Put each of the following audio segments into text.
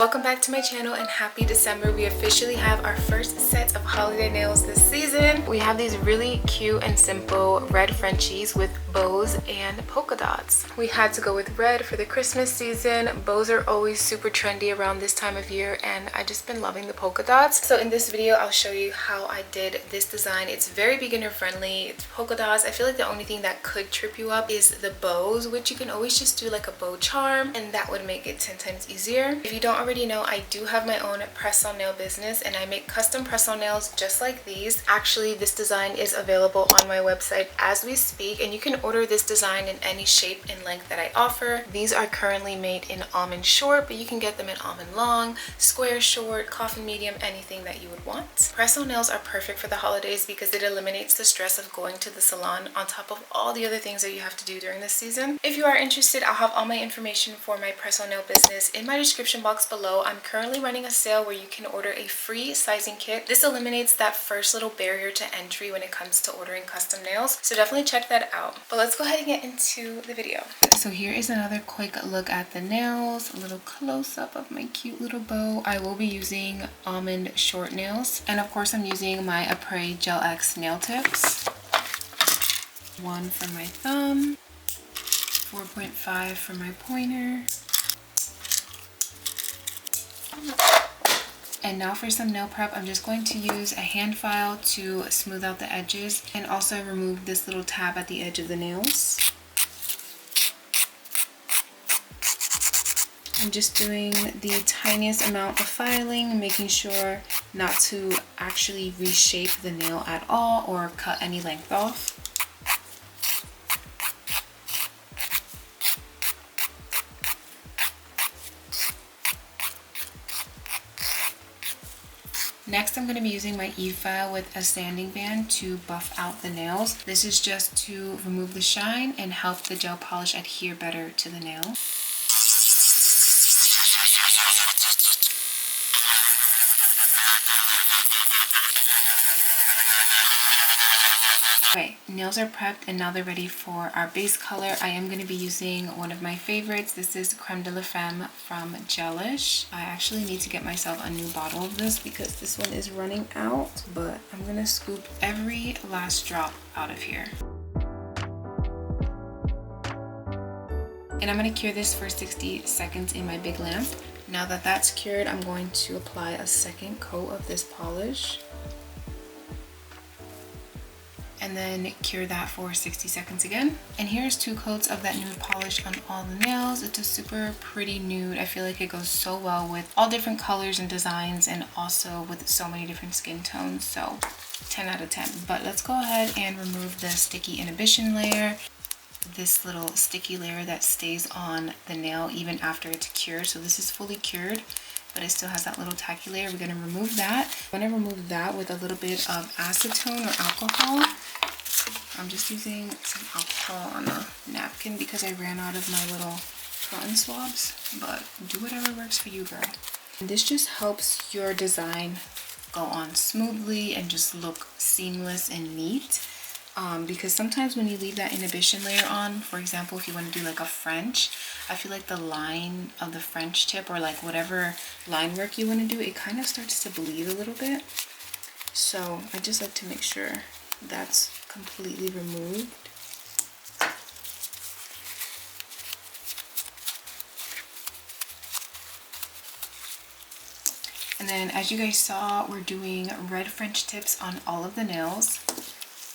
Welcome back to my channel and happy December. We officially have our first set of holiday nails this season. We have these really cute and simple red Frenchies with bows and polka dots. We had to go with red for the Christmas season. Bows are always super trendy around this time of year and I just been loving the polka dots. So in this video, I'll show you how I did this design. It's very beginner friendly. It's polka dots. I feel like the only thing that could trip you up is the bows, which you can always just do like a bow charm and that would make it 10 times easier. If you don't already know, I do have my own press-on nail business and I make custom press-on nails just like these. Actually, this design is available on my website as we speak and you can order this design in any shape and length that I offer. These are currently made in almond short, but you can get them in almond long, square short, coffin medium, anything that you would want. Press-on nails are perfect for the holidays because it eliminates the stress of going to the salon on top of all the other things that you have to do during this season. If you are interested, I'll have all my information for my press-on nail business in my description box below. I'm currently running a sale where you can order a free sizing kit. This eliminates that first little barrier to entry when it comes to ordering custom nails, so definitely check that out. But let's go ahead and get into the video. So here is another quick look at the nails, a little close-up of my cute little bow. I will be using almond short nails, and of course I'm using my Apres Gel X nail tips. One for my thumb, 4.5 for my pointer. And now for some nail prep, I'm just going to use a hand file to smooth out the edges and also remove this little tab at the edge of the nails. I'm just doing the tiniest amount of filing, making sure not to actually reshape the nail at all or cut any length off. Next, I'm going to be using my e-file with a sanding band to buff out the nails. This is just to remove the shine and help the gel polish adhere better to the nail. Okay, nails are prepped and now they're ready for our base color. I am going to be using one of my favorites. This is Creme de la Femme from Gelish. I actually need to get myself a new bottle of this because this one is running out, but I'm going to scoop every last drop out of here. And I'm going to cure this for 60 seconds in my big lamp. Now that that's cured, I'm going to apply a second coat of this polish. And then cure that for 60 seconds again. And here's 2 coats of that nude polish on all the nails. It's a super pretty nude. I feel like it goes so well with all different colors and designs and also with so many different skin tones. So 10 out of 10. But let's go ahead and remove the sticky inhibition layer. This little sticky layer that stays on the nail even after it's cured. So this is fully cured, but it still has that little tacky layer. We're going to remove that. I'm going to remove that with a little bit of acetone or alcohol. I'm just using some alcohol on a napkin because I ran out of my little cotton swabs, but do whatever works for you, girl. And this just helps your design go on smoothly and just look seamless and neat. Because sometimes when you leave that inhibition layer on, for example, if you want to do like a French, I feel like the line of the French tip or like whatever line work you want to do, it kind of starts to bleed a little bit. So I just like to make sure that's completely removed. And then as you guys saw, we're doing red French tips on all of the nails.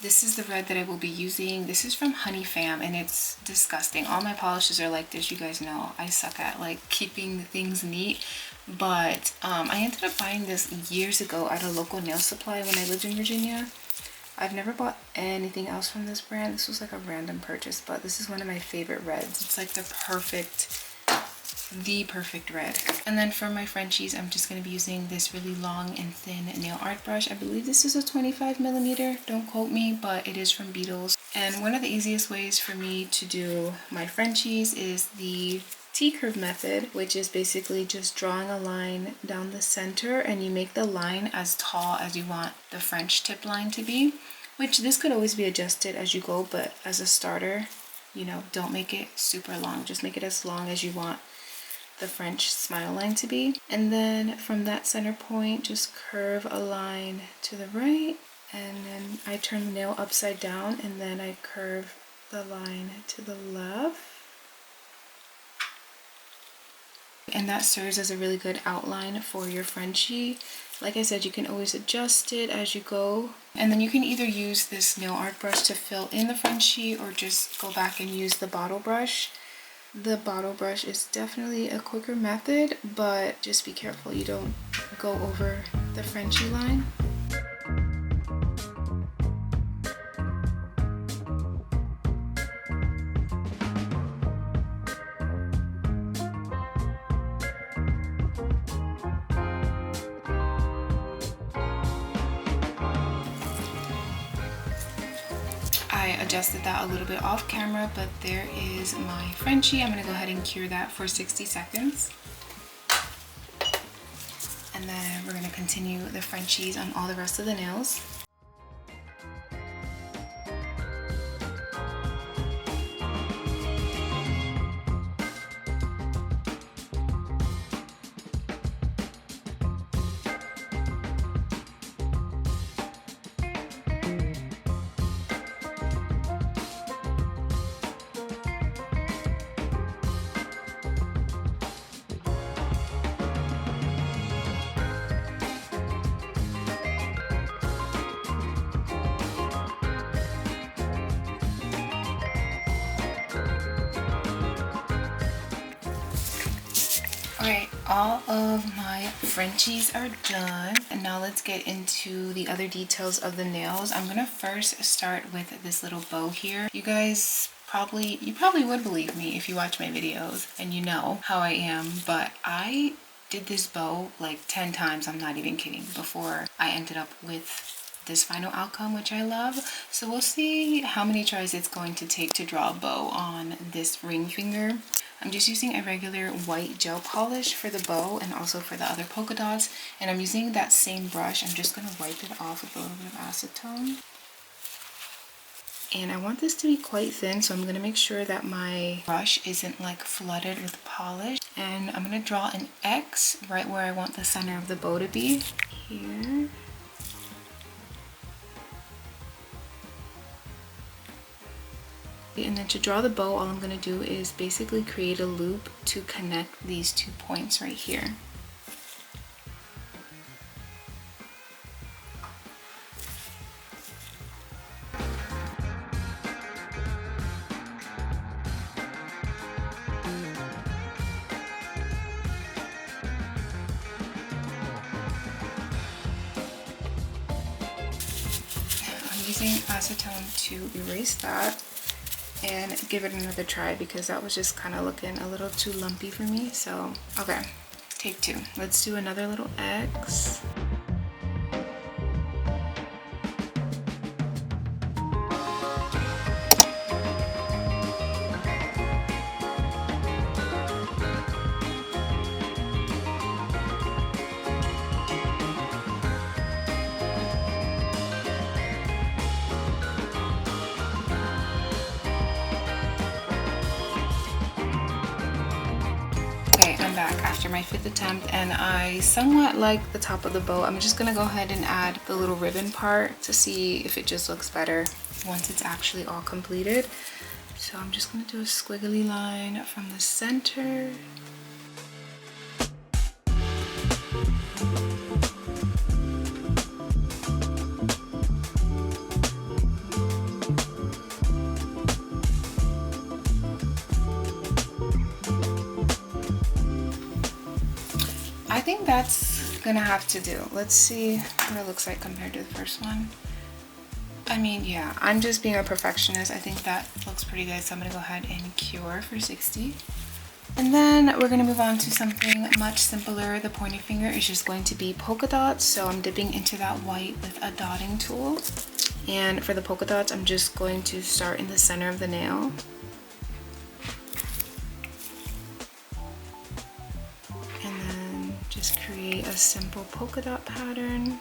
This is the red that I will be using. This is from Honey Fam and it's disgusting. All my polishes are like this. You guys know I suck at like keeping things neat. But I ended up buying this years ago at a local nail supply when I lived in Virginia. I've never bought anything else from this brand. This was like a random purchase, but this is one of my favorite reds. It's like the perfect red. And then for my Frenchies, I'm just going to be using this really long and thin nail art brush. I believe this is a 25mm. Don't quote me, but it is from Beetles. And one of the easiest ways for me to do my Frenchies is the T-curve method, which is basically just drawing a line down the center and you make the line as tall as you want the French tip line to be, which this could always be adjusted as you go, but as a starter, you know, don't make it super long. Just make it as long as you want the French smile line to be. And then from that center point, just curve a line to the right, and then I turn the nail upside down, and then I curve the line to the left. And that serves as a really good outline for your Frenchie. Like I said, you can always adjust it as you go. And then you can either use this nail art brush to fill in the Frenchie or just go back and use the bottle brush. The bottle brush is definitely a quicker method, but just be careful you don't go over the Frenchie line. I adjusted that a little bit off camera, but there is my Frenchie. I'm gonna go ahead and cure that for 60 seconds. And then we're gonna continue the Frenchies on all the rest of the nails. Alright, all of my Frenchies are done. And now let's get into the other details of the nails. I'm gonna first start with this little bow here. You probably would believe me if you watch my videos and you know how I am, but I did this bow like 10 times, I'm not even kidding, before I ended up with this final outcome, which I love. So we'll see how many tries it's going to take to draw a bow on this ring finger. I'm just using a regular white gel polish for the bow and also for the other polka dots, and I'm using that same brush. I'm just going to wipe it off with a little bit of acetone. And I want this to be quite thin, so I'm going to make sure that my brush isn't like flooded with polish. And I'm going to draw an X right where I want the center of the bow to be, here. And then to draw the bow, all I'm going to do is basically create a loop to connect these 2 points right here. I'm using acetone to erase that and give it another try because that was just kind of looking a little too lumpy for me. So, okay, take 2. Let's do another little X. Okay, I'm back after my 5th attempt and I somewhat like the top of the bow. I'm just gonna go ahead and add the little ribbon part to see if it just looks better once it's actually all completed. So I'm just gonna do a squiggly line from the center. I think that's gonna have to do. Let's see what it looks like compared to the first one. I mean, yeah, I'm just being a perfectionist. I think that looks pretty good. So I'm gonna go ahead and cure for 60. And then we're gonna move on to something much simpler. The pointing finger is just going to be polka dots. So I'm dipping into that white with a dotting tool. And for the polka dots, I'm just going to start in the center of the nail. And then just create a simple polka dot pattern.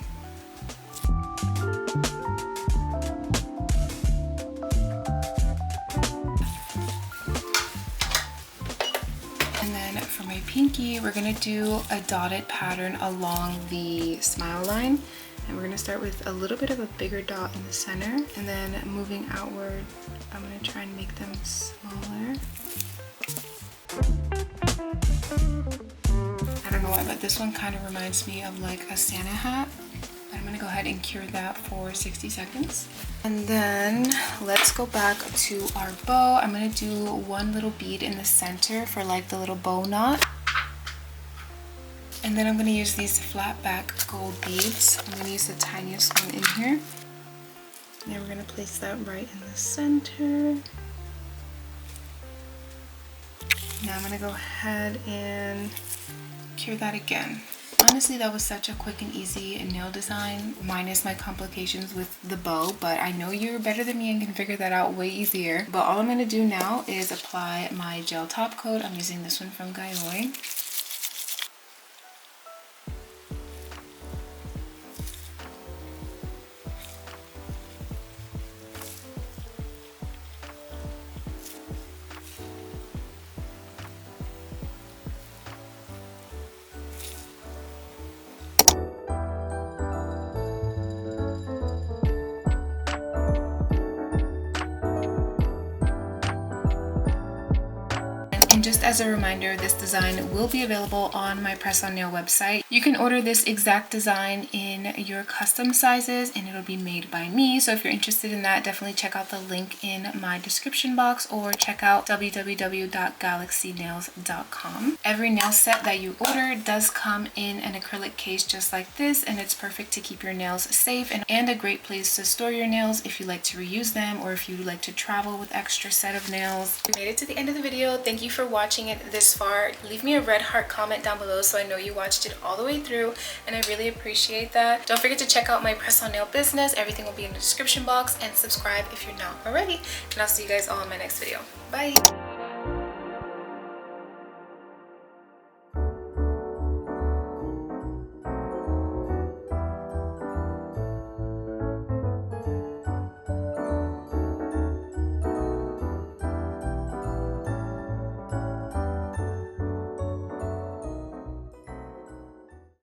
pinky, we're gonna do a dotted pattern along the smile line. And we're gonna start with a little bit of a bigger dot in the center, and then moving outward, I'm gonna try and make them smaller. I don't know why, but this one kind of reminds me of like a Santa hat. But I'm gonna go ahead and cure that for 60 seconds. And then let's go back to our bow. I'm gonna do one little bead in the center for like the little bow knot. And then I'm gonna use these flat back gold beads. I'm gonna use the tiniest one in here. And then we're gonna place that right in the center. Now I'm gonna go ahead and cure that again. Honestly, that was such a quick and easy nail design, minus my complications with the bow, but I know you're better than me and can figure that out way easier. But all I'm gonna do now is apply my gel top coat. I'm using this one from Yaliana. And just as a reminder, this design will be available on my press-on nail website. You can order this exact design in your custom sizes and it'll be made by me. So if you're interested in that, definitely check out the link in my description box or check out www.galaxynails.com. Every nail set that you order does come in an acrylic case just like this, and it's perfect to keep your nails safe and a great place to store your nails if you like to reuse them or if you like to travel with extra set of nails. We made it to the end of the video. Thank you for watching it this far. Leave me a red heart comment down below so I know you watched it all the way through, and I really appreciate that. Don't forget to check out my press-on nail business. Everything will be in the description box, and subscribe if you're not already. And I'll see you guys all in my next video. Bye.